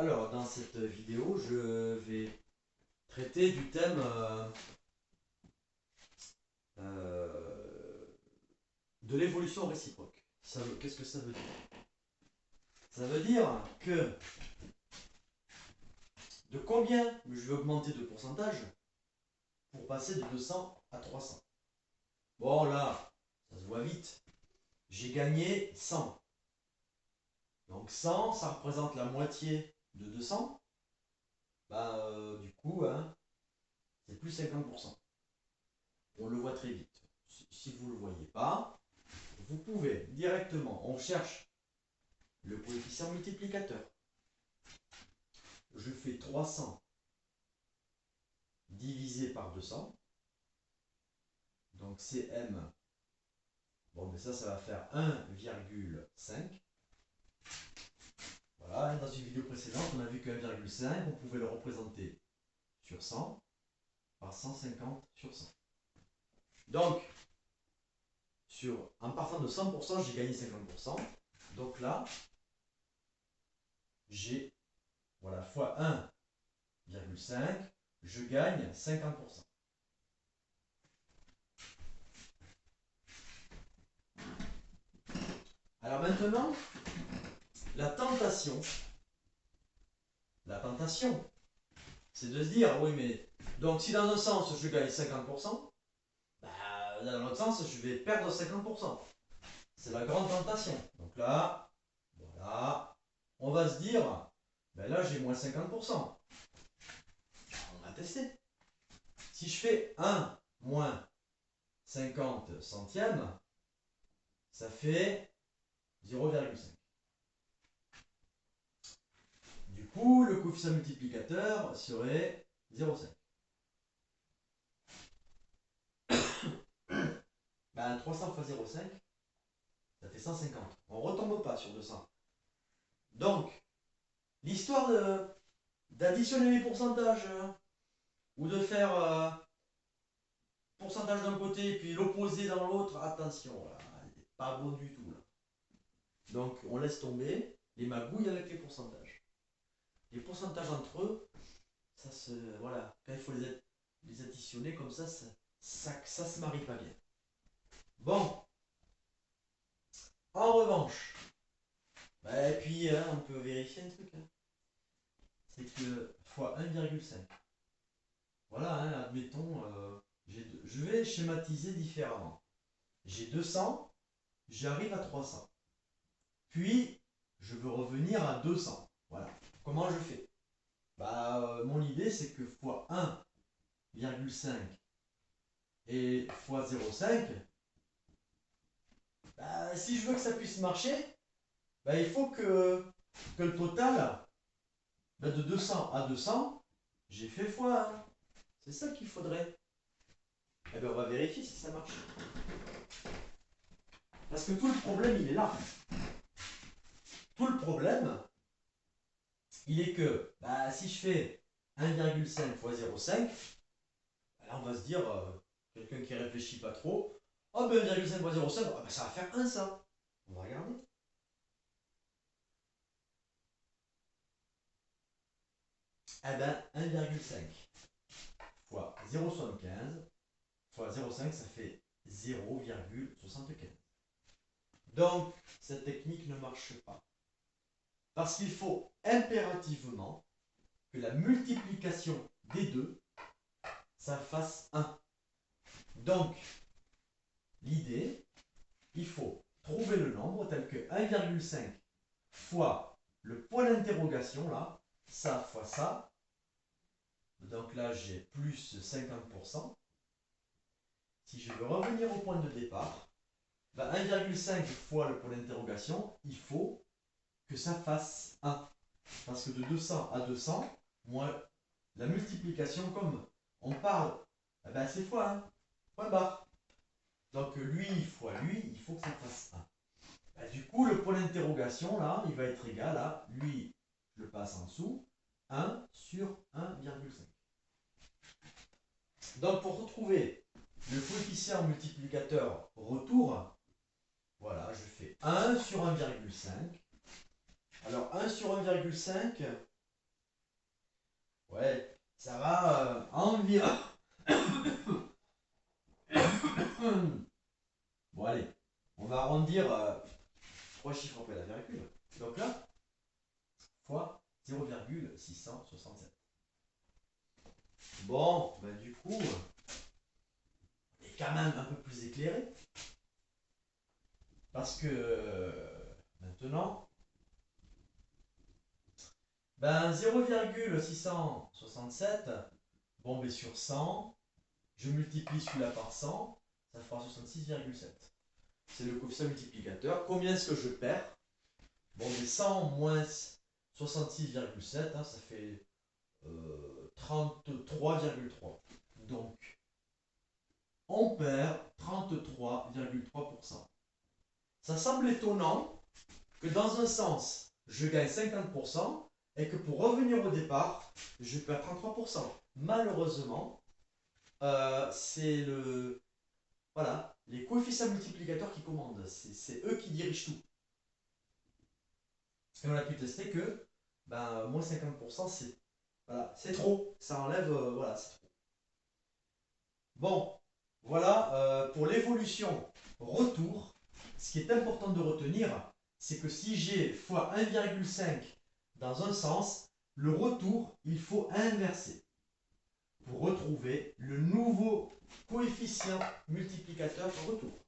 Alors, dans cette vidéo, je vais traiter du thème euh, de l'évolution réciproque. Qu'est-ce que ça veut dire? Ça veut dire que de combien je vais augmenter de pourcentage pour passer de 200 à 300. Bon, là, ça se voit vite. J'ai gagné 100. Donc 100, ça représente la moitié de 200. Du coup, hein, c'est plus 50%. On le voit très vite. Si vous ne le voyez pas, vous pouvez directement, on cherche le coefficient multiplicateur. Je fais 300 divisé par 200. Donc CM, bon, mais ça va faire 1,5. Voilà, dans une vidéo précédente, on a vu que 1,5, on pouvait le représenter sur 100 par 150 sur 100. Donc, en partant de 100%, j'ai gagné 50%. Donc là, j'ai, voilà, fois 1,5, je gagne 50%. Alors maintenant, la tentation, c'est de se dire, oui, mais donc si dans un sens je gagne 50%, dans l'autre sens je vais perdre 50%. C'est la grande tentation. Donc là, voilà, on va se dire, là j'ai moins 50%. On va tester. Si je fais 1 moins 50 centièmes, ça fait 0,5. Du coup, le coefficient multiplicateur serait 0,5. 300 fois 0,5, ça fait 150. On ne retombe pas sur 200. Donc, l'histoire d'additionner les pourcentages ou de faire pourcentage d'un côté et puis l'opposé dans l'autre, attention, là, c'est pas bon du tout. Là. Donc, on laisse tomber les magouilles avec les pourcentages. Les pourcentages entre eux, ça se. Voilà, quand il faut les additionner comme ça se marie pas bien. Bon, en revanche, et puis on peut vérifier un truc. C'est que fois 1,5. Voilà, admettons, je vais schématiser différemment. J'ai 200, j'arrive à 300. Puis, je veux revenir à 200. Voilà. Comment je fais? Mon idée, c'est que fois 1,5 et fois 0,5, si je veux que ça puisse marcher, il faut que le total, de 200 à 200, j'ai fait fois 1. C'est ça qu'il faudrait. On va vérifier si ça marche. Parce que tout le problème, il est là. Tout le problème, il est que si je fais 1,5 fois 0,5, là on va se dire, quelqu'un qui réfléchit pas trop, 1,5 fois 0,5, ça va faire 1 ça. On va regarder. Eh ben 1,5 fois 0,75 fois 0,5, ça fait 0,75. Donc, cette technique ne marche pas. Parce qu'il faut impérativement que la multiplication des deux, ça fasse 1. Donc, l'idée, il faut trouver le nombre tel que 1,5 fois le point d'interrogation, là, ça fois ça. Donc là, j'ai plus 50%. Si je veux revenir au point de départ, 1,5 fois le point d'interrogation, il faut que ça fasse 1. Parce que de 200 à 200, moi, la multiplication, comme on parle, c'est fois 1. Point barre. Donc lui fois lui, il faut que ça fasse 1. Du coup, le point d'interrogation, là, il va être égal à lui, je le passe en dessous, 1 sur 1,5. Donc pour retrouver le coefficient multiplicateur retour, voilà, je fais 1 sur 1,5. Alors 1 sur 1,5, Ouais, ça va environ. Bon, allez, on va arrondir 3 chiffres après la virgule. Donc là, fois 0,667. Bon, ben du coup, on est quand même un peu plus éclairé. Parce que maintenant, ben 0,667, bon, ben sur 100, je multiplie celui-là par 100, ça fera 66,7. C'est le coefficient multiplicateur. Combien est-ce que je perds? Bon, mais 100 moins 66,7, hein, ça fait 33,3. Donc, on perd 33,3%. Ça semble étonnant que dans un sens, je gagne 50% et que pour revenir au départ, je perds 33%. Malheureusement, c'est voilà, les coefficients multiplicateurs qui commandent. C'est eux qui dirigent tout. Et on a pu tester que ben, moins 50%, voilà, c'est trop. Ça enlève, voilà, c'est trop. Bon, voilà, pour l'évolution retour, ce qui est important de retenir, c'est que si j'ai fois 1,5 dans un sens, le retour, il faut inverser pour retrouver le nouveau coefficient multiplicateur retour.